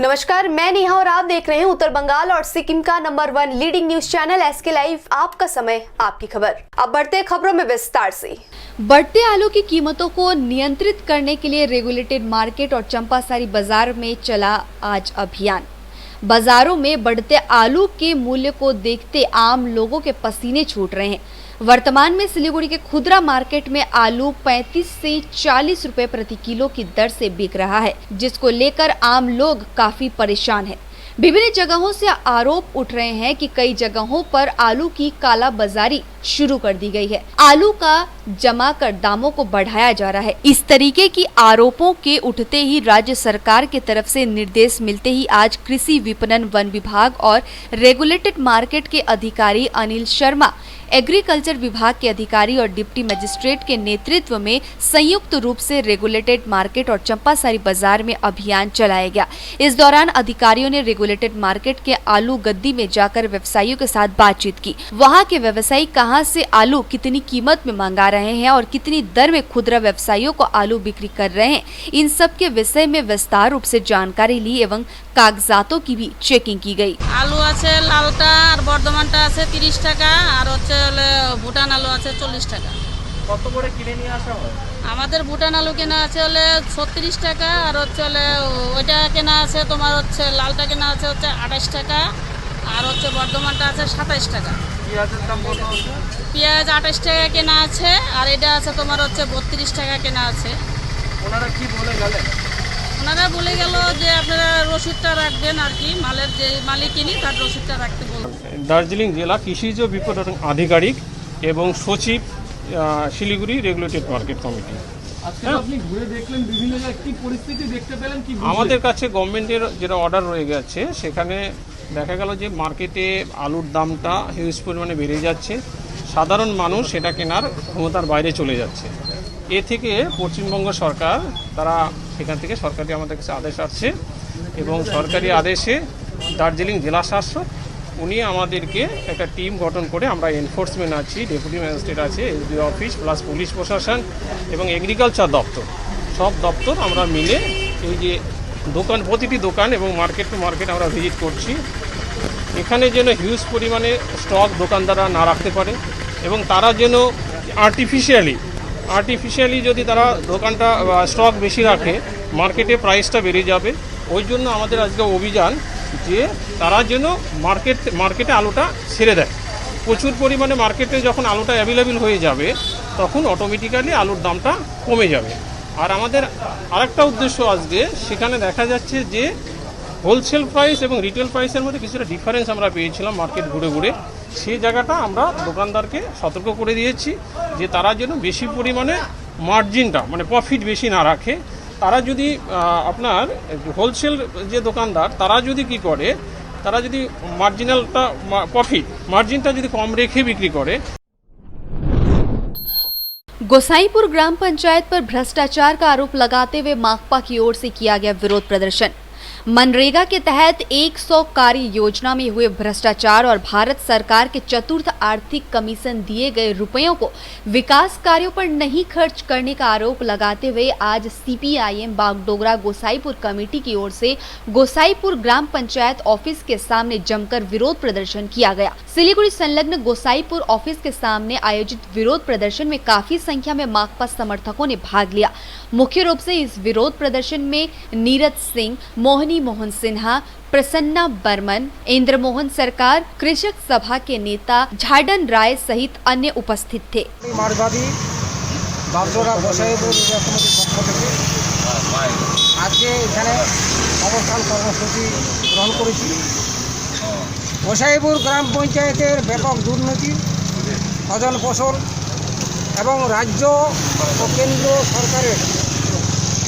नमस्कार, मैं नेहा और आप देख रहे हैं उत्तर बंगाल और सिक्किम का number 1 leading news channel SK live. आपका समय, आपकी खबर। अब बढ़ते खबरों में विस्तार से। बढ़ते आलू की कीमतों को नियंत्रित करने के लिए रेगुलेटेड मार्केट और चंपासारी बाजार में चला आज अभियान। बाजारों में बढ़ते आलू के मूल्य को देखते आम लोगों के पसीने छूट रहे हैं। वर्तमान में सिलीगुड़ी के खुदरा मार्केट में आलू 35 से 40 रुपए प्रति किलो की दर से बिक रहा है, जिसको लेकर आम लोग काफी परेशान हैं। विभिन्न जगहों से आरोप उठ रहे हैं कि कई जगहों पर आलू की काला बाजारी शुरू कर दी गई है। आलू का जमा कर दामों को बढ़ाया जा रहा है। इस तरीके की आरोपों के उठते ही राज्य सरकार की तरफ से निर्देश मिलते ही आज कृषि विपणन वन विभाग और रेगुलेटेड मार्केट के अधिकारी अनिल शर्मा, एग्रीकल्चर विभाग के अधिकारी और डिप्टी मजिस्ट्रेट के नेतृत्व में संयुक्त रूप से रेगुलेटेड मार्केट और चंपासारी बाजार में अभियान चलाया गया। इस दौरान अधिकारियों ने रेगुलेटेड मार्केट के आलू गद्दी में जाकर व्यवसायियों के साथ बातचीत की। वहां के व्यवसायी कहां से आलू कितनी कीमत में मंगा रहे हैं और कितनी दर में खुदरा व्यवसायियों को आलू बिक्री कर रहे हैं, इन सब के विषय में विस्तार रूप से जानकारी ली एवं कागजातों की भी चेकिंग की गई। आलू আছে লালটা আর বর্ধমানটা আছে 30 টাকা আর হচ্ছে ভুটান আলু আছে 40 টাকা। কত করে কিনে নিয়ে আসা হয়? আমাদের ভুটান আলু কেনা আছে 36 টাকা আর হচ্ছে ওইটা কেনা আছে তোমার হচ্ছে লালটা কেনা আছে 28 টাকা আর হচ্ছে বর্ধমানটা আছে 27 টাকা। পেঁয়াজের দাম কত আছে? পেঁয়াজ 28 টাকা কেনা আছে আর এটা আছে তোমার হচ্ছে 32 টাকা কেনা আছে। ওনারা কি বলে গেলেন? ওনারা বলে গেল যে আপনারা রসিদটা রাখবেন আর কি, মালের যে মালিক কিনি তার রসিদটা রাখতে বলবেন। দার্জিলিং জেলা কৃষিজ বিপণন আধিকারিক এবং সচিব শিলিগুড়ি রেগুলেটেড মার্কেট কমিটি। আজকে আপনি ঘুরে দেখলেন বিভিন্ন জায়গায় কি পরিস্থিতি দেখতে পেলেন, কি আমাদের কাছে গভর্নমেন্টের যেটা অর্ডার রয়ে গেছে সেখানে দেখা গেল যে মার্কেটে আলুর দামটা হিউজ পরিমাণে বেড়ে যাচ্ছে, সাধারণ মানুষ সেটা কেনার ক্ষমতার বাইরে চলে যাচ্ছে। এ থেকে পশ্চিমবঙ্গ সরকার তারা সেখান থেকে সরকারি আমাদের কাছে আদেশ আসছে এবং সরকারি আদেশে দার্জিলিং জেলা শাসক উনি আমাদেরকে একটা টিম গঠন করে, আমরা এনফোর্সমেন্ট আছি, ডেপুটি ম্যাজিস্ট্রেট আছে, এসডি অফিস প্লাস পুলিশ প্রশাসন এবং এগ্রিকালচার দপ্তর, সব দপ্তর আমরা মিলে এই যে দোকান, প্রতিটি দোকান এবং মার্কেট টু মার্কেট আমরা ভিজিট করছি। এখানে যেন হিউজ পরিমাণে স্টক দোকানদাররা না রাখতে পারে এবং তারা যেন আর্টিফিশিয়ালি যদি তারা দোকানটা স্টক বেশি রাখে মার্কেটে প্রাইসটা বেড়ে যাবে। ওই জন্য আমাদের আজকে অভিযান যে তারা যেন মার্কেটে আলুটা ছেড়ে দেয়। প্রচুর পরিমাণে মার্কেটে যখন আলুটা অ্যাভেলেবেল হয়ে যাবে তখন অটোমেটিক্যালি আলুর দামটা কমে যাবে। আর আমাদের আরেকটা উদ্দেশ্য আজকে সেখানে দেখা যাচ্ছে যে হোলসেল প্রাইস এবং রিটেল প্রাইসের মধ্যে কিছুটা ডিফারেন্স আমরা পেয়েছিলাম মার্কেট ঘুরে ঘুরে। সেই জায়গাটা আমরা দোকানদারকে সতর্ক করে দিয়েছি যে তারা যেন বেশি পরিমাণে মার্জিনটা মানে প্রফিট বেশি না রাখে। তারা যদি আপনার হোলসেল যে দোকানদার তারা যদি কি করে, তারা যদি মার্জিনটা যদি কম রেখে বিক্রি করে। गोसाईपुर ग्राम पंचायत पर भ्रष्टाचार का आरोप लगाते हुए माकपा की ओर से किया गया विरोध प्रदर्शन। मनरेगा के तहत 100 कार्य योजना में हुए भ्रष्टाचार और भारत सरकार के चतुर्थ आर्थिक कमीशन दिए गए रुपयों को विकास कार्यों पर नहीं खर्च करने का आरोप लगाते हुए आज सीपीआईएम बागडोगरा गोसाईपुर कमेटी की ओर से गोसाईपुर ग्राम पंचायत ऑफिस के सामने जमकर विरोध प्रदर्शन किया गया। सिलीगुड़ी संलग्न गोसाईपुर ऑफिस के सामने आयोजित विरोध प्रदर्शन में काफी संख्या में माकपा समर्थकों ने भाग लिया। मुख्य रूप से इस विरोध प्रदर्शन में नीरज सिंह, मोहन सिन्हा, प्रसन्ना बर्मन, इंद्र मोहन सरकार, कृषक सभा के नेता झाडन राय सहित अन्य उपस्थित थे। मार्गवादी बागडोगरा गोसाईपुर आज के एखाने अवस्थान कर्मसूची ग्रहण करेছি। गोसाईपुर ग्राम पंचायतेर ব্যাপক দুর্নীতি, ভজন পোষণ এবং রাজ্য ও কেন্দ্র সরকারের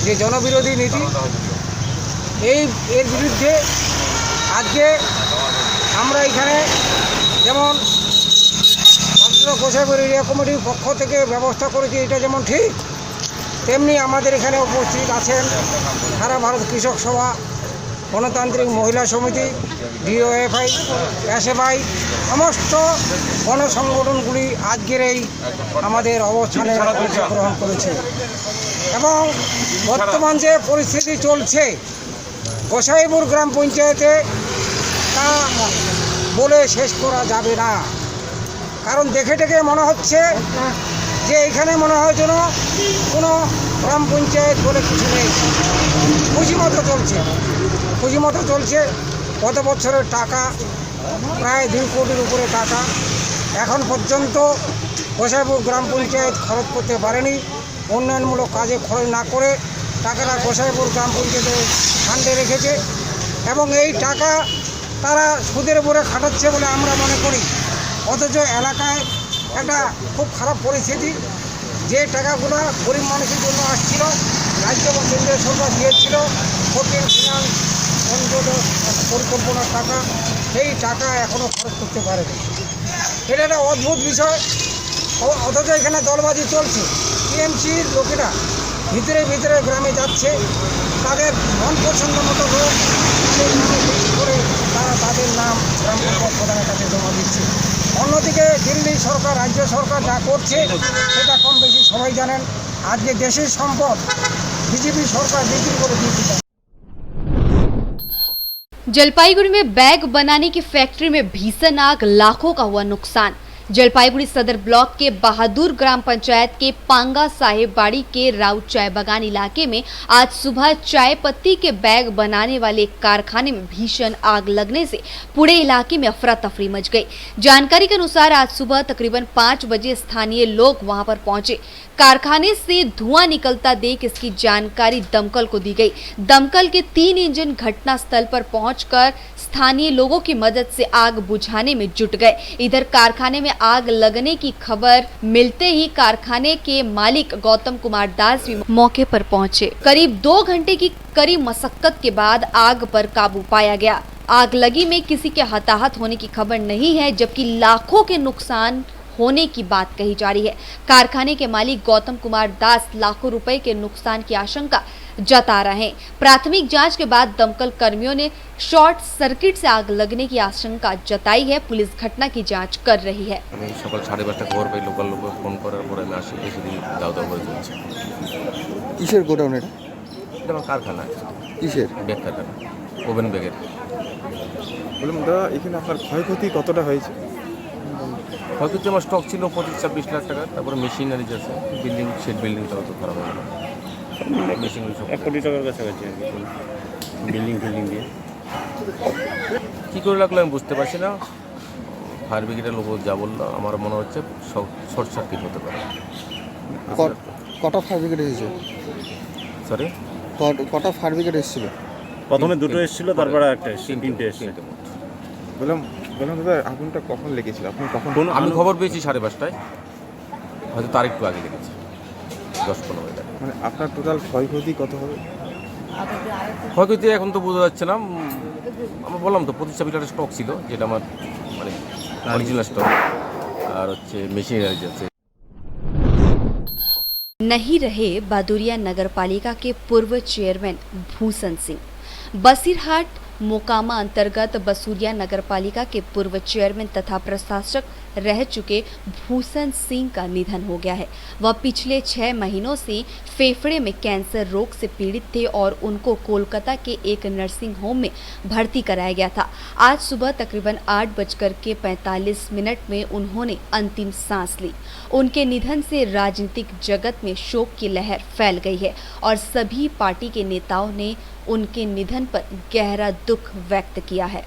যে জনবিরোধী নীতি, এর বিরুদ্ধে আজকে আমরা এখানে যেমন গোসাইপুর এরিয়া কমিটির পক্ষ থেকে ব্যবস্থা করেছি, এটা যেমন ঠিক তেমনি আমাদের এখানে উপস্থিত আছেন সারা ভারত কৃষক সভা, গণতান্ত্রিক মহিলা সমিতি, ডিওএফআই, এসএফআই সমস্ত গণসংগঠনগুলি আজকের এই আমাদের অবস্থানে অংশগ্রহণ করেছে। এবং বর্তমান যে পরিস্থিতি চলছে গোসাইপুর গ্রাম পঞ্চায়েতে তা বলে শেষ করা যাবে না, কারণ দেখে দেখে মনে হচ্ছে যে এখানে মনে হয় যেন কোনো গ্রাম পঞ্চায়েত বলে কিছু নেই, পুঁজিমতো চলছে। গত বছরের টাকা প্রায় 2 কোটির উপরে টাকা এখন পর্যন্ত গোসাইপুর গ্রাম পঞ্চায়েত খরচ করতে পারেনি। উন্নয়নমূলক কাজে খরচ না করে টাকাটা গোসাইপুর গ্রাম পঞ্চায়েতে ফান্ডে রেখেছে এবং এই টাকা তারা সুদের উপরে খাটাচ্ছে বলে আমরা মনে করি। অথচ এলাকায় একটা খুব খারাপ পরিস্থিতি, যে টাকাগুলো গরিব মানুষের জন্য আসছিল, রাজ্য এবং কেন্দ্রীয় সরকার দিয়েছিল 14 ফিনান্স অন্তর্গত পরিকল্পনার টাকা, সেই টাকা এখনও খরচ করতে পারেনি। এটা একটা অদ্ভুত বিষয়। অথচ এখানে দলবাজি চলছে। টিএমসির লোকেরা ভিতরে ভিতরে গ্রামে যাচ্ছে, তাদের মন পছন্দ মতো লোক করে তারা তাদের নাম গ্রাম পঞ্চায়েত প্রধানের কাছে জমা দিচ্ছে। অন্যদিকে দিল্লি সরকার, রাজ্য সরকার যা করছে সেটা কম বেশি সবাই জানেন। আজকে দেশের সম্পদ বিজেপি সরকার বিক্রি করে দিয়েছে। जलपाईगुड़ी में बैग बनाने की फैक्ट्री में भीषण आग, लाखों का हुआ नुकसान। जलपाईगुड़ी सदर ब्लॉक के बहादुर ग्राम पंचायत के पांगा साहेब बाड़ी के राउत चाय बागान इलाके में आज सुबह चाय पत्ती के बैग बनाने वाले एक कारखाने में भीषण आग लगने से पूरे इलाके में अफरा तफरी मच गई। जानकारी के अनुसार आज सुबह तकरीबन 5 बजे स्थानीय लोग वहां पर पहुंचे। कारखाने से धुआं निकलता देख इसकी जानकारी दमकल को दी गई। दमकल के 3 इंजन घटना स्थल पर पहुंचकर स्थानीय लोगों की मदद से आग बुझाने में जुट गए। इधर कारखाने में आग लगने की खबर मिलते ही कारखाने के मालिक गौतम कुमार दास भी मौके पर पहुंचे। करीब 2 घंटे की कड़ी मशक्कत के बाद आग पर काबू पाया गया। आग लगी में किसी के हताहत होने की खबर नहीं है, जबकि लाखों के नुकसान होने की बात कही जा रही है। कारखाने के मालिक गौतम कुमार दास लाखों रुपए के नुकसान की आशंका जता रहे हैं। प्राथमिक जांच के बाद दमकल कर्मियों ने शॉर्ट सर्किट से आग लगने की आशंका जताई है। पुलिस घटना की जांच कर रही है। আমি সকাল 5:30 খবর পাই, লোকাল লোক ফোন করার পরে আমি আসি, এসে দিন দাও দাও করে চলছে। কিসের গোডাউন এটা? এটা আমার কারখানা, কিসের? ব্যাগ কারখানা, ওভেন ব্যাগের। বললাম দাদা, এখানে আপনার ক্ষয়ক্ষতি কতটা হয়েছে? হয়তো আমার স্টক ছিল 25-26 লাখ টাকা, তারপরে মেশিনারিজ আছে, বিল্ডিং, শেড বিল্ডিংটাও তো খারাপ হয়ে গেল। মেশিনারি সব 1 কোটি টাকার কাছাকাছি আর কি, বিল্ডিং ফিল্ডিং দিয়ে। কী করে লাগলো আমি বুঝতে পারছি না। ফায়ার ব্রিগেডের লোক যা বললো, আমার মনে হচ্ছে শর্ট সার্কিট হতে পারে। কটা ফায়ার ব্রিগেড এসেছে? সরি, কটা ফায়ার ব্রিগেড এসেছিল? প্রথমে 2টো এসেছিল, তারপরে একটা এসেছিল, 3টে এসেছিল। বললাম দাদা, আগুনটা কখন লেগেছিল? আপনি কখন? আমি খবর পেয়েছি 5:30, হয়তো তার একটু আগে লেগেছে, 10-15 মিনিট। মানে আপনার টোটাল ক্ষয়ক্ষতি কত হবে? ক্ষয়ক্ষতি এখন তো বোঝা যাচ্ছে না। আমি বললাম তো 25 লিটারের স্টক ছিল, যেটা আমার মানে অরিজিনাল স্টক, আর হচ্ছে মেশিনারি আছে। नहीं रहे बादुरिया नगर पालिका के पूर्व चेयरमैन भूषण सिंह। बसीरहाट मोकामा अंतर्गत बसूरिया नगर पालिका के पूर्व चेयरमैन तथा प्रशासक रह चुके भूषण सिंह का निधन हो गया है। वह पिछले 6 महीनों से फेफड़े में कैंसर रोग से पीड़ित थे और उनको कोलकाता के एक नर्सिंग होम में भर्ती कराया गया था। आज सुबह तकरीबन 8:45 में उन्होंने अंतिम सांस ली। उनके निधन से राजनीतिक जगत में शोक की लहर फैल गई है और सभी पार्टी के नेताओं ने उनके निधन पर गहरा दुख व्यक्त किया है।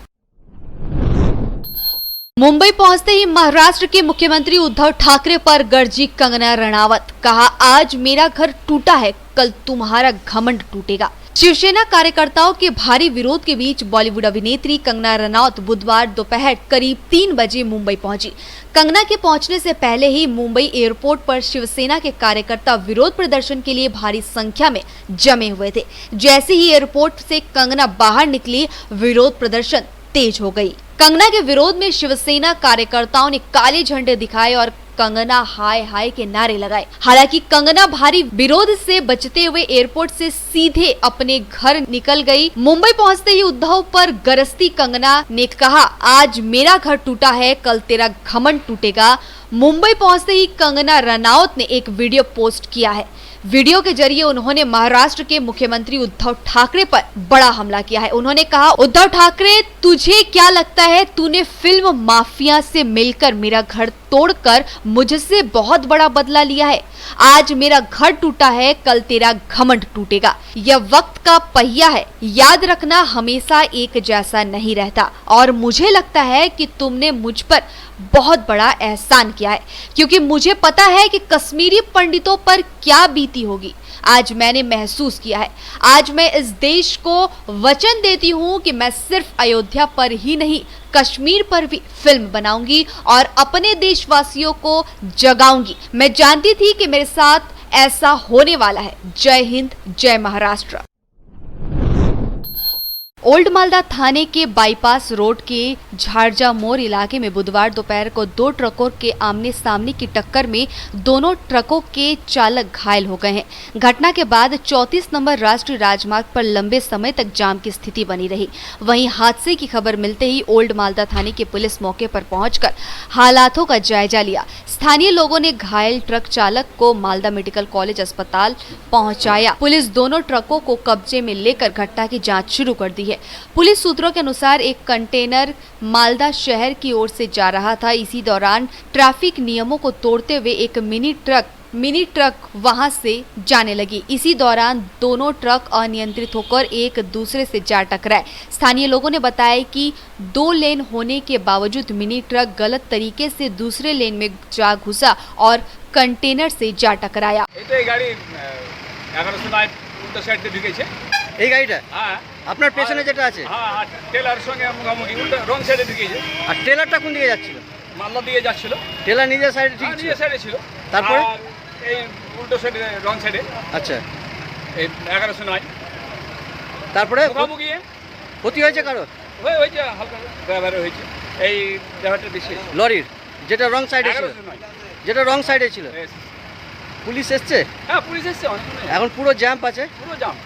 मुंबई पहुंचते ही महाराष्ट्र के मुख्यमंत्री उद्धव ठाकरे पर गरजी कंगना रणावत। कहा, आज मेरा घर टूटा है, कल तुम्हारा घमंड टूटेगा। शिवसेना कार्यकर्ताओं के भारी विरोध के बीच बॉलीवुड अभिनेत्री कंगना रनौत बुधवार दोपहर करीब 3 बजे मुंबई पहुंची। कंगना के पहुंचने से पहले ही मुंबई एयरपोर्ट पर शिवसेना के कार्यकर्ता विरोध प्रदर्शन के लिए भारी संख्या में जमे हुए थे। जैसे ही एयरपोर्ट से कंगना बाहर निकली, विरोध प्रदर्शन तेज हो गई। कंगना के विरोध में शिवसेना कार्यकर्ताओं ने काले झंडे दिखाए और कंगना हाय हाय के नारे लगाए। हालांकि कंगना भारी विरोध से बचते हुए एयरपोर्ट से सीधे अपने घर निकल गई। मुंबई पहुंचते ही उद्धव पर गरजती कंगना ने कहा, आज मेरा घर टूटा है, कल तेरा घमंड टूटेगा। मुंबई पहुंचते ही कंगना रनौत ने एक वीडियो पोस्ट किया है। वीडियो के जरिए उन्होंने महाराष्ट्र के मुख्यमंत्री उद्धव ठाकरे पर बड़ा हमला किया है। उन्होंने कहा, उद्धव ठाकरे, तुझे क्या लगता है तूने फिल्म माफिया से मिलकर मेरा घर तोड़कर मुझसे बहुत बड़ा बदला लिया है। आज मेरा घर टूटा है, कल तेरा घमंड टूटेगा। यह वक्त का पहिया है, याद रखना हमेशा एक जैसा नहीं रहता। और मुझे लगता है कि तुमने मुझ पर बहुत बड़ा एहसान किया है, क्योंकि मुझे पता है कि कश्मीरी पंडितों पर क्या बीती होगी। आज मैंने महसूस किया है। आज मैं इस देश को वचन देती हूँ कि मैं सिर्फ अयोध्या पर ही नहीं, कश्मीर पर भी फिल्म बनाऊंगी और अपने देशवासियों को जगाऊंगी। मैं जानती थी कि मेरे साथ ऐसा होने वाला है। जय हिंद, जय महाराष्ट्र। ओल्ड मालदा थाने के बाईपास रोड के झारजा मोड़ इलाके में बुधवार दोपहर को दो ट्रकों के आमने सामने की टक्कर में दोनों ट्रकों के चालक घायल हो गए हैं। घटना के बाद 34 नंबर राष्ट्रीय राजमार्ग पर लंबे समय तक जाम की स्थिति बनी रही। वहीं हादसे की खबर मिलते ही ओल्ड मालदा थाने की पुलिस मौके पर पहुंचकर हालातों का जायजा लिया। स्थानीय लोगों ने घायल ट्रक चालक को मालदा मेडिकल कॉलेज अस्पताल पहुंचाया। पुलिस दोनों ट्रकों को कब्जे में लेकर घटना की जांच शुरू कर दी है। पुलिस सूत्रों के अनुसार एक कंटेनर मालदा शहर की ओर से जा रहा था। इसी दौरान ट्रैफिक नियमों को तोड़ते हुए एक मिनी ट्रक वहां से जाने लगी। इसी दौरान दोनों ट्रक अनियंत्रित होकर एक दूसरे से जा टकराए। स्थानीय लोगों ने बताया कि 2 लेन होने के बावजूद मिनी ट्रक गलत तरीके से दूसरे लेन में जा घुसा और कंटेनर से जा टकराया। এই গাড়িটা আপনার পেছনে যেটা আছে টেলার সঙ্গে মুখোমুখি রং সাইডে ঢুকেছে। আর ট্রেলারটা কোন দিকে যাচ্ছিল? মালদা দিয়ে যাচ্ছিল। ট্রেলার নিজের সাইডে ঠিক ছিল? নিজের সাইডে ছিল। তারপরে আর এই উল্টো সাইডে রং সাইডে আচ্ছা এই 1109 তারপরে মুখোমুখি ক্ষতি হয়েছে কারো? হয়েছে, হালকা ড্রাইভারের হয়েছে। এই ড্রাইভারটা বেশি লরির যেটা রং সাইডে ছিল? 1109 যেটা রং সাইডে ছিল। পুলিশ এসছে? হ্যাঁ, পুলিশ এসছে। এখন পুরো জ্যাম আছে? পুরো জাম।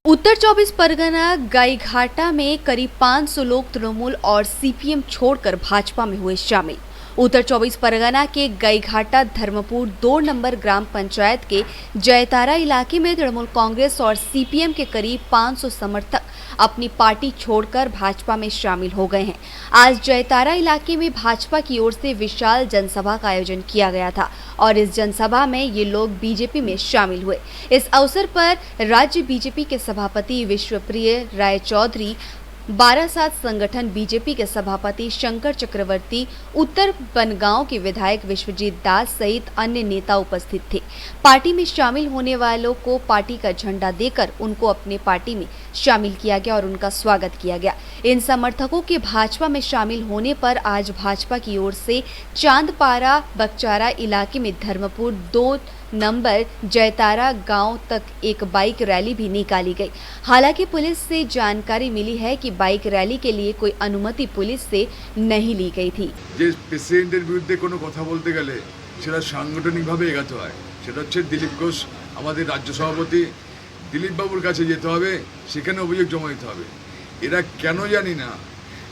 उत्तर 24 परगना गाईघाटा में करीब 500 लोग तृणमूल और सीपीएम छोड़कर भाजपा में हुए शामिल। उत्तर 24 परगना के गाईघाटा धर्मपुर 2 नंबर ग्राम पंचायत के जयतारा इलाके में तृणमूल कांग्रेस और सीपीएम के करीब 500 समर्थक अपनी पार्टी छोड़कर भाजपा में शामिल हो गए हैं। आज जयतारा इलाके में भाजपा की ओर से विशाल जनसभा का आयोजन किया गया था और इस जनसभा में ये लोग बीजेपी में शामिल हुए। इस अवसर पर राज्य बीजेपी के सभापति विश्वप्रिय राय चौधरी, बारासात संगठन बीजेपी के सभापति शंकर चक्रवर्ती, उत्तर बनगांव के विधायक विश्वजीत दास सहित अन्य नेता उपस्थित थे। पार्टी में शामिल होने वालों को पार्टी का झंडा देकर उनको अपने पार्टी में शामिल किया गया और उनका स्वागत किया गया। इन समर्थकों के भाजपा में शामिल होने पर आज भाजपा की ओर से चांदपारा बगचारा इलाके में धर्मपुर 2 नंबर जयतारा गांव तक एक बाइक रैली भी निकाली गई। हालांकि पुलिस से जानकारी मिली है कि बाइक रैली के लिए कोई अनुमति पुलिस से नहीं ली गई थी। যে প্রেসিডেন্টের বিরুদ্ধে কোনো কথা বলতে গেলে সেটা সাংগঠনিকভাবে এগাতে হয়। সেটা হচ্ছে দিলীপ ঘোষ আমাদের রাজ্য সভাপতি, দিলীপ বাবুর কাছে যেতে হবে, সেখানে অভিযোগ জমা দিতে হবে। এরা কেন জানি না,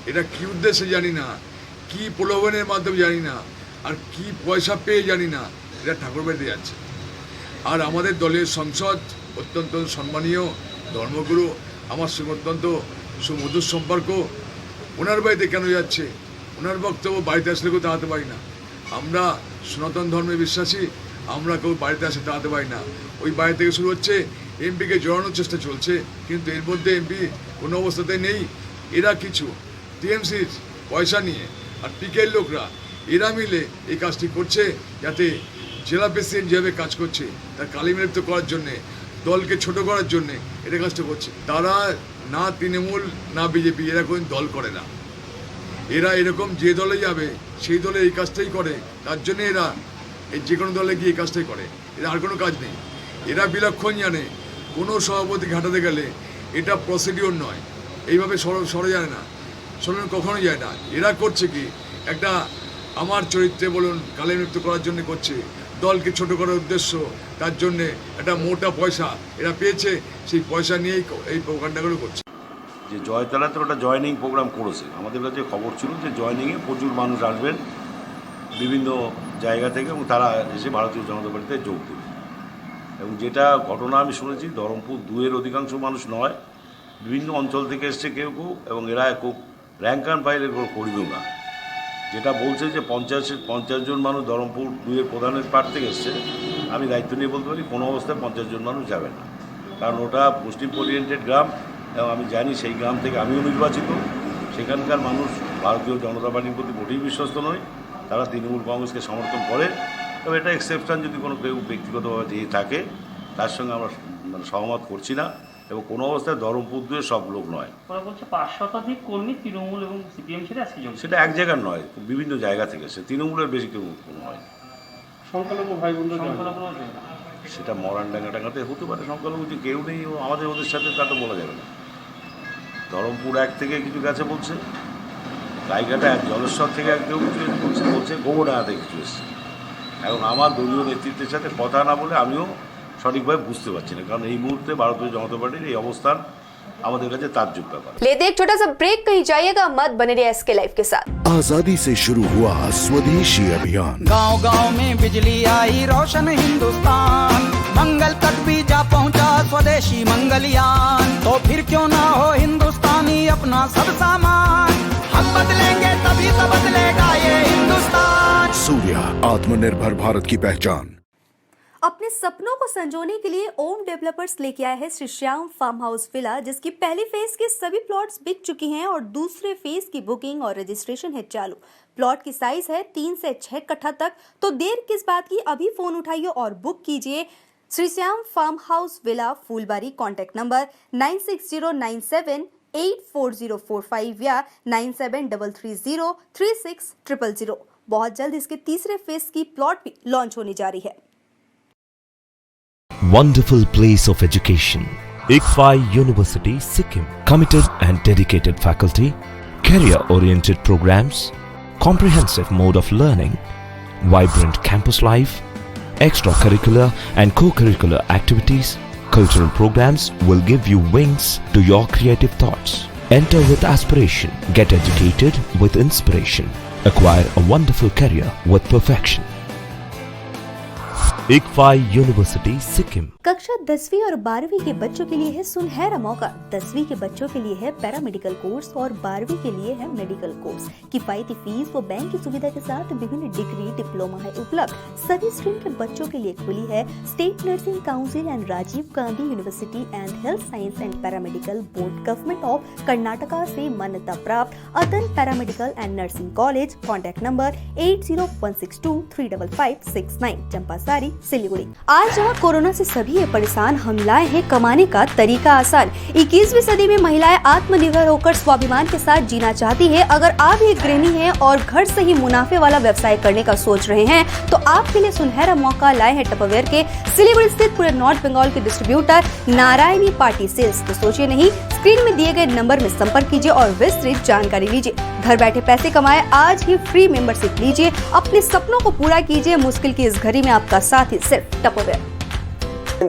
এরা কি উদ্দেশ্যে জানি না, কি প্রলোভনের মাধ্যমে জানি না, আর কি পয়সা পেয়ে জানি না, এরা ঠাকুরবাড়িতে যাচ্ছে। আর আমাদের দলের সংসদ অত্যন্ত সম্মানীয় ধর্মগুরু, আমার সঙ্গে অত্যন্ত সুমধুর সম্পর্ক, ওনার বাড়িতে কেন যাচ্ছে? ওনার বক্তব্য বাড়িতে আসলে কেউ দাঁড়াতে পারি না। আমরা সনাতন ধর্মে বিশ্বাসী, আমরা কেউ বাড়িতে আসে দাঁড়াতে পারি না। ওই বাড়ি থেকে শুরু হচ্ছে, এমপিকে জড়ানোর চেষ্টা চলছে, কিন্তু এর মধ্যে এমপি কোনো অবস্থাতে নেই। এরা কিছু টিএমসির পয়সা নিয়ে আর পিকের লোকরা এরা মিলে এই কাজটি করছে, যাতে জেলা প্রেসিডেন্ট যেভাবে কাজ করছে তার কালিমালিপ্ত করার জন্যে, দলকে ছোট করার জন্যে এটা কাজটা করছে। তারা না তৃণমূল না বিজেপি, এরা কোনো দল করে না। এরা এরকম যে দলে যাবে সেই দলে এই কাজটাই করে, তার জন্যে এরা এই যে কোনো দলে গিয়ে এই কাজটাই করে। এরা আর কোনো কাজ নেই। এরা বিলক্ষণ জানে কোনো সভাপতি ঘাটাতে গেলে এটা প্রসিডিওর নয়, এইভাবে সরে যায় না, সরানো কখনো যায় না। এরা করছে কি, একটা আমার চরিত্রে বলুন কালিমালিপ্ত করার জন্য করছে, দলকে ছোট করার উদ্দেশ্য, তার জন্যে একটা মোটা পয়সা এরা পেয়েছে, সেই পয়সা নিয়েই এই প্রোগ্রামটাগুলো করছে। যে জয়তারাতে ওটা জয়নিং প্রোগ্রাম করেছে, আমাদের কাছে খবর ছিল যে জয়নিংয়ে প্রচুর মানুষ আসবেন, বিভিন্ন জায়গা থেকে এবং তারা এসে ভারতীয় জনতা পার্টিতে যোগ দেবে। এবং যেটা ঘটনা আমি শুনেছি, ধরমপুর 2-এর অধিকাংশ মানুষ নয়, বিভিন্ন অঞ্চল থেকে এসছে কেউ কেউ, এবং এরা খুব র্যাঙ্ক অ্যান্ড ফাইলের কোনো কর্মীও না। যেটা বলছে যে 50 জন মানুষ ধরমপুর 2-এর প্রধানের পার্ট থেকে এসছে, আমি দায়িত্ব নিয়ে বলতে পারি কোনো অবস্থায় 50 জন মানুষ যাবে না, কারণ ওটা মুসলিম ওরিয়েন্টেড গ্রাম এবং আমি জানি সেই গ্রাম থেকে আমিও নির্বাচিত। সেখানকার মানুষ ভারতীয় জনতা পার্টির প্রতি মোটেই বিশ্বস্ত নয়, তারা তৃণমূল কংগ্রেসকে সমর্থন করে। তবে এটা এক্সেপশন, যদি কোনো কেউ ব্যক্তিগতভাবে দিয়ে থাকে তার সঙ্গে আমরা সহমত করছি না, এবং কোনো অবস্থায় ধরমপুর 2-এর সব লোক নয়। বলছে 5 শতাধিক কর্মী তৃণমূল এবং সিপিএম ছেড়ে আজকে যোগ। সেটা এক জায়গার নয়, বিভিন্ন জায়গা থেকে এসে, তৃণমূলের বেশি কেউ নয়। সংখ্যালঘু ভাই বোনরা সেটা মরান ডাঙ্গাতে হতে পারে, সংখ্যালঘু যে কেউ নেই আমাদের ওদের সাথে, তা তো বলা যাবে না। ধরমপুর 1 থেকে কিছু গেছে বলছে, রায়ঘাটা জলেশ্বর থেকে কেউ কিছু বলছে, গোবরডাঙ্গা থেকে কিছু এসছে। এখন আমার দলীয় নেতৃত্বের সাথে কথা না বলে আমিও সঠিকভাবে বুঝতে পারছি না, কারণ এই মুহূর্তে ভারতীয় জনতা পার্টির এই অবস্থান আমাদের কাছে ताज्जुब ব্যাপার। लेते एक छोटा सा ब्रेक, कहीं जाइएगा मत, बने रहिए एसके लाइव के साथ। आजादी से शुरू हुआ स्वदेशी अभियान, गांव-गांव में बिजली आई, रोशन हिंदुस्तान, मंगल तक भी जा पहुंचा स्वदेशी मंगलयान। तो फिर क्यों ना हो हिंदुस्तानी अपना सब सामान, हम बदलेंगे तभी तो बदलेगा ये हिंदुस्तान। सूर्या, आत्मनिर्भर भारत की पहचान। अपने सपनों को संजोने के लिए ओम डेवलपर्स लेके आया है Shri Shyam farm house villa, जिसकी पहली फेज के सभी प्लॉट्स बिक चुकी हैं और दूसरे फेज की बुकिंग और रजिस्ट्रेशन है चालू। प्लॉट की साइज है 3 से 6 कट्ठा तक, तो देर किस बात की, अभी फोन उठाइए और बुक कीजिए। Shri Shyam farm house villa, Phulbari. Contact number 9609784045 या 9733036000। बहुत जल्द इसके तीसरे फेज की प्लॉट भी लॉन्च होने जा रही है। Wonderful place of education. ICFI University, Sikkim. Committed and dedicated faculty, career-oriented programs, comprehensive mode of learning, vibrant campus life, extracurricular and co-curricular activities, cultural programs will give you wings to your creative thoughts. Enter with aspiration, get educated with inspiration, acquire a wonderful career with perfection. ICFI University, Sikkim. कक्षा 10वीं और 12वीं के बच्चों के लिए है सुनहरा मौका। 10वीं के बच्चों के लिए है पैरामेडिकल कोर्स और 12वीं के लिए है मेडिकल कोर्स। किफायती फीस व बैंक की सुविधा के साथ विभिन्न डिग्री डिप्लोमा है उपलब्ध। सभी स्ट्रीम के बच्चों के लिए खुली है state nursing council and Rajiv Gandhi university and health science and paramedical board, government of Karnataka से मान्यता प्राप्त Atan paramedical and nursing college. Contact number 8016235569, Champasari, Siliguri. आज जहाँ कोरोना से सभी परेशान, हम लाए हैं कमाने का तरीका आसान। 21वीं सदी में महिलाएं आत्मनिर्भर होकर स्वाभिमान के साथ जीना चाहती है। अगर आप एक गृहिणी हैं और घर से ही मुनाफे वाला व्यवसाय करने का सोच रहे हैं, तो आपके लिए सुनहरा मौका लाए हैं टपरवेयर के सिलीगुड़ी स्थित पूरे नॉर्थ बंगाल के डिस्ट्रीब्यूटर नारायणी पार्टी सेल्स। तो सोचिए नहीं, स्क्रीन में दिए गए नंबर में संपर्क कीजिए और विस्तृत जानकारी लीजिए। घर बैठे पैसे कमाए, आज ही फ्री मेंबरशिप लीजिए, अपने सपनों को पूरा कीजिए। मुश्किल की इस घड़ी में आपका साथी सिर्फ टपरवेयर।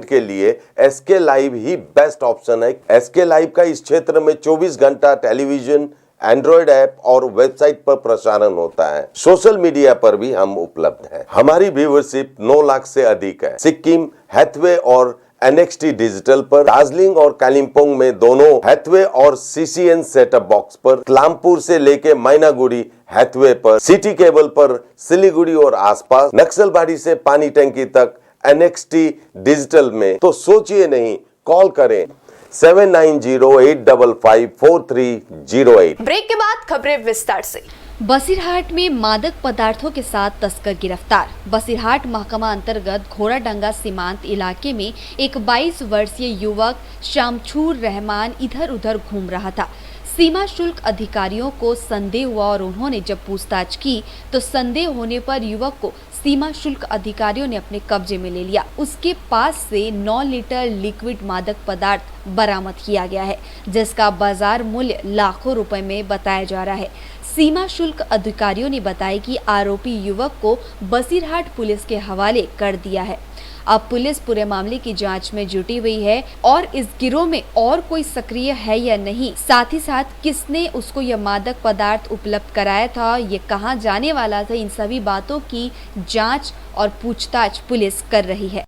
के लिए एसके लाइव ही बेस्ट ऑप्शन है। एसके लाइव का इस क्षेत्र में 24 घंटा टेलीविजन, एंड्रॉइड ऐप और वेबसाइट पर प्रसारण होता है। सोशल मीडिया पर भी हम उपलब्ध हैं। हमारी व्यूअरशिप 9 लाख से अधिक है। सिक्किम, हैथवे और NXT डिजिटल पर, दार्जिलिंग और कालिम्पोंग में दोनों हैथवे और CCN सेटअप बॉक्स पर, क्लामपुर से लेके मैनागुड़ी हैथवे पर, सिटी केबल पर सिलीगुड़ी और आसपास, नक्सलबाड़ी से पानी टंकी तक NXT डिजिटल में। तो सोचिए नहीं, कॉल करें 7908554308। ब्रेक के बाद खबरें विस्तार से। बसीरहाट में मादक पदार्थों के साथ तस्कर गिरफ्तार। बसीरहाट महकमा अंतर्गत घोड़ाडंगा सीमांत इलाके में एक 22 वर्षीय युवक शामछूर रहमान इधर उधर घूम रहा था। सीमा शुल्क अधिकारियों को संदेह हुआ और उन्होंने जब पूछताछ की तो संदेह होने पर युवक को सीमा शुल्क अधिकारियों ने अपने कब्जे में ले लिया। उसके पास से 9 लीटर लिक्विड मादक पदार्थ बरामद किया गया है, जिसका बाजार मूल्य लाखों रुपए में बताया जा रहा है। सीमा शुल्क अधिकारियों ने बताया कि आरोपी युवक को बसीरहाट पुलिस के हवाले कर दिया है। अब पुलिस पूरे मामले की जांच में जुटी हुई है और इस गिरोह में और कोई सक्रिय है या नहीं, साथ ही साथ किसने उसको यह मादक पदार्थ उपलब्ध कराया था, ये कहां जाने वाला था, इन सभी बातों की जांच और पूछताछ पुलिस कर रही है।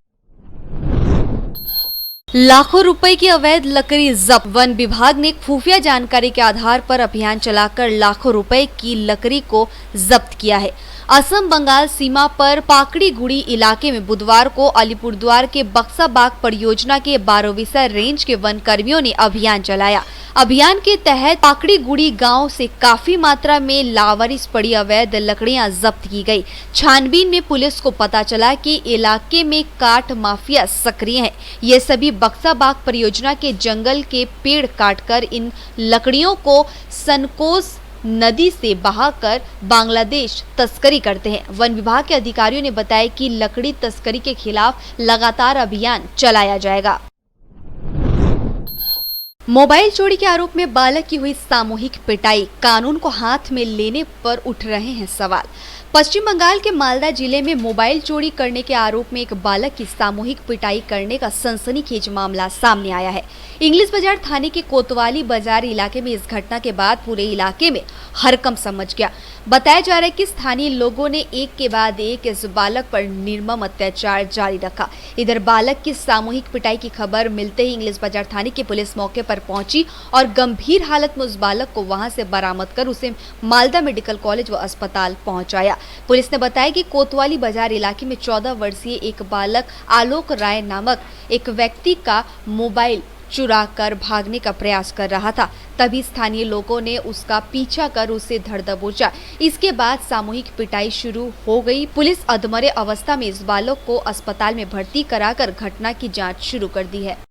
लाखों रुपए की अवैध लकड़ी जब्त। वन विभाग ने खुफिया जानकारी के आधार पर अभियान चलाकर लाखों रुपए की लकड़ी को जब्त किया है। असम बंगाल सीमा पर पाकड़ीगुड़ी इलाके में बुधवार को अलीपुरद्वार के बक्साबाग परियोजना के 12 रेंज के वन कर्मियों ने अभियान चलाया। अभियान के तहत पाकड़ीगुड़ी गांव से काफी मात्रा में लावारिस पड़ी अवैध लकड़ियां जब्त की गई। छानबीन में पुलिस को पता चला कि इलाके में काट माफिया सक्रिय है। ये सभी बक्साबाग परियोजना के जंगल के पेड़ काटकर इन लकड़ियों को सनकोस नदी से बहाकर बांग्लादेश तस्करी करते हैं। वन विभाग के अधिकारियों ने बताया कि लकड़ी तस्करी के खिलाफ लगातार अभियान चलाया जाएगा। मोबाइल चोरी के आरोप में बालक की हुई सामूहिक पिटाई, कानून को हाथ में लेने पर उठ रहे हैं सवाल। पश्चिम बंगाल के मालदा जिले में मोबाइल चोरी करने के आरोप में एक बालक की सामूहिक पिटाई करने का सनसनीखेज मामला सामने आया है। इंग्लिश बाजार थाने के कोतवाली बाजार इलाके में इस घटना के बाद पूरे इलाके में हड़कंप मच गया। बताया जा रहा है कि स्थानीय लोगों ने एक के बाद एक इस बालक पर निर्मम अत्याचार जारी रखा। इधर बालक की सामूहिक पिटाई की खबर मिलते ही इंग्लिश बाजार थाने की पुलिस मौके पर पहुंची और गंभीर हालत में उस बालक को वहां से बरामद कर उसे मालदा मेडिकल कॉलेज व अस्पताल पहुंचाया। पुलिस ने बताया कि कोतवाली बाजार इलाके में 14 वर्षीय एक बालक आलोक राय नामक एक व्यक्ति का मोबाइल चुरा कर भागने का प्रयास कर रहा था। तभी स्थानीय लोगों ने उसका पीछा कर उसे धर दबोचा। इसके बाद सामूहिक पिटाई शुरू हो गई। पुलिस अधमरे अवस्था में इस बालक को अस्पताल में भर्ती कराकर घटना की जांच शुरू कर दी है।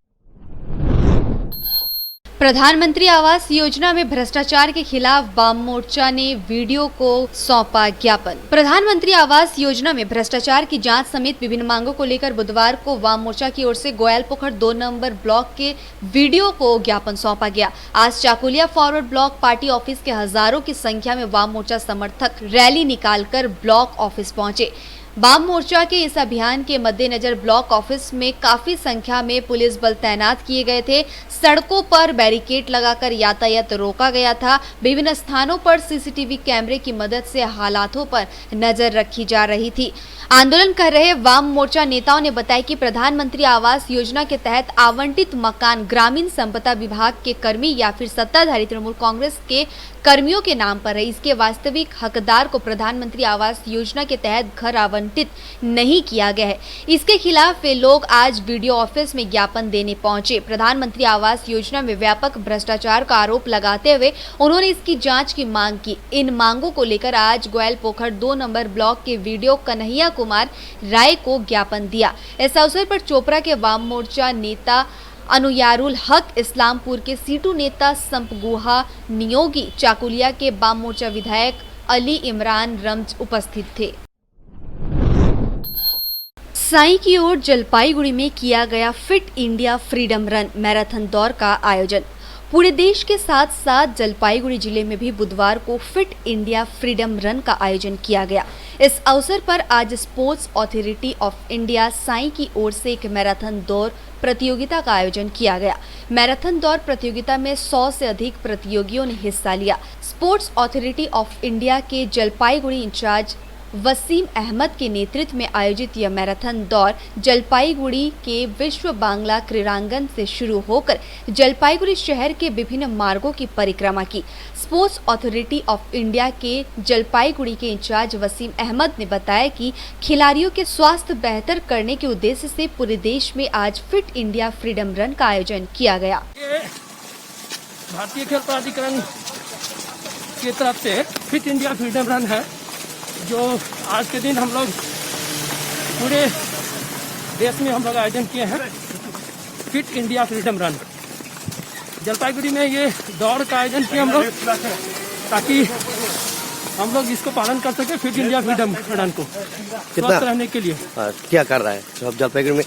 प्रधानमंत्री आवास योजना में भ्रष्टाचार के खिलाफ वाम मोर्चा ने वीडियो को सौंपा ज्ञापन। प्रधानमंत्री आवास योजना में भ्रष्टाचार की जांच समेत विभिन्न मांगों को लेकर बुधवार को वाम मोर्चा की ओर से गोयलपोखर 2 नंबर ब्लॉक के वीडियो को ज्ञापन सौंपा गया। आज Chakulia forward block party office के हजारों की संख्या में वाम मोर्चा समर्थक रैली निकालकर ब्लॉक ऑफिस पहुंचे। वाम मोर्चा के इस अभियान के मद्देनजर ब्लॉक ऑफिस में काफी संख्या में पुलिस बल तैनात किए गए थे। सड़कों पर बैरिकेड लगाकर यातायात रोका गया था। विभिन्न स्थानों पर सीसीटीवी कैमरे की मदद से हालातों पर नजर रखी जा रही थी। आंदोलन कर रहे वाम मोर्चा नेताओं ने बताया कि प्रधानमंत्री आवास योजना के तहत आवंटित मकान ग्रामीण संपदा विभाग के कर्मी या फिर सत्ताधारी तृणमूल कांग्रेस के कर्मियों के नाम पर है। इसके वास्तविक हकदार को प्रधानमंत्री आवास योजना के तहत घर आवंटित नहीं किया गया है। इसके खिलाफ वे लोग आज वीडियो ऑफिस में ज्ञापन देने पहुंचे। प्रधानमंत्री आवास योजना में व्यापक भ्रष्टाचार का आरोप लगाते हुए उन्होंने इसकी जांच की मांग की। इन मांगों को लेकर आज गोयलपोखर 2 नंबर ब्लॉक के वीडियो कन्हैया कुमार राय को ज्ञापन दिया। इस अवसर पर चोपड़ा के वाम मोर्चा नेता अनुयारुल हक, इस्लामपुर के सीटू नेता संपगुहा नियोगी, चाकुलिया के वाम मोर्चा विधायक अली इमरान रमज उपस्थित थे। साई की ओर जलपाईगुड़ी में किया गया fit India freedom run marathon दौड़ का आयोजन। पूरे देश के साथ साथ जलपाईगुड़ी जिले में भी बुधवार को फिट इंडिया फ्रीडम रन का आयोजन किया गया। इस अवसर पर आज sports authority of India Sai की ओर से एक मैराथन दौड़ प्रतियोगिता का आयोजन किया गया। मैराथन दौड़ प्रतियोगिता में 100 से अधिक प्रतियोगियों ने हिस्सा लिया। स्पोर्ट्स अथॉरिटी ऑफ इंडिया के जलपाईगुड़ी इंचार्ज वसीम अहमद के नेतृत्व में आयोजित यह मैराथन दौड़ जलपाईगुड़ी के विश्व बांग्ला क्रीड़ांगन से शुरू होकर जलपाईगुड़ी शहर के विभिन्न मार्गों की परिक्रमा की। स्पोर्ट्स अथॉरिटी ऑफ इंडिया के जलपाईगुड़ी के इंचार्ज वसीम अहमद ने बताया कि खिलाड़ियों के स्वास्थ्य बेहतर करने के उद्देश्य से पूरे देश में आज फिट इंडिया फ्रीडम रन का आयोजन किया गया। भारतीय खेल प्राधिकरण की तरफ से फिट इंडिया फ्रीडम रन है, जो आज के दिन हम लोग पूरे देश में हम लोग आयोजन किए हैं। Fit India freedom run Jalpaiguri में ये दौड़ का आयोजन किया हम लोग, ताकि हम लोग इसको पालन कर सके फिट इंडिया फ्रीडम रन को स्वस्थ रहने के लिए। क्या कर रहा है सब जलपाईगुड़ी में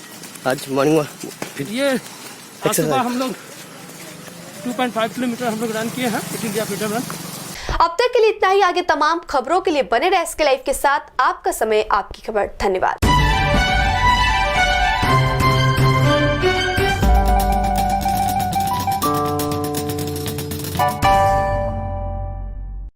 आज मॉर्निंग? ये आज सुबह हम लोग 2.5 किलोमीटर हम लोग रन किए हैं फिट इंडिया फ्रीडम रन। अब तक के लिए इतना ही। आगे तमाम खबरों के लिए बने रहे एसके लाइव के साथ। आपका समय, आपकी खबर। धन्यवाद।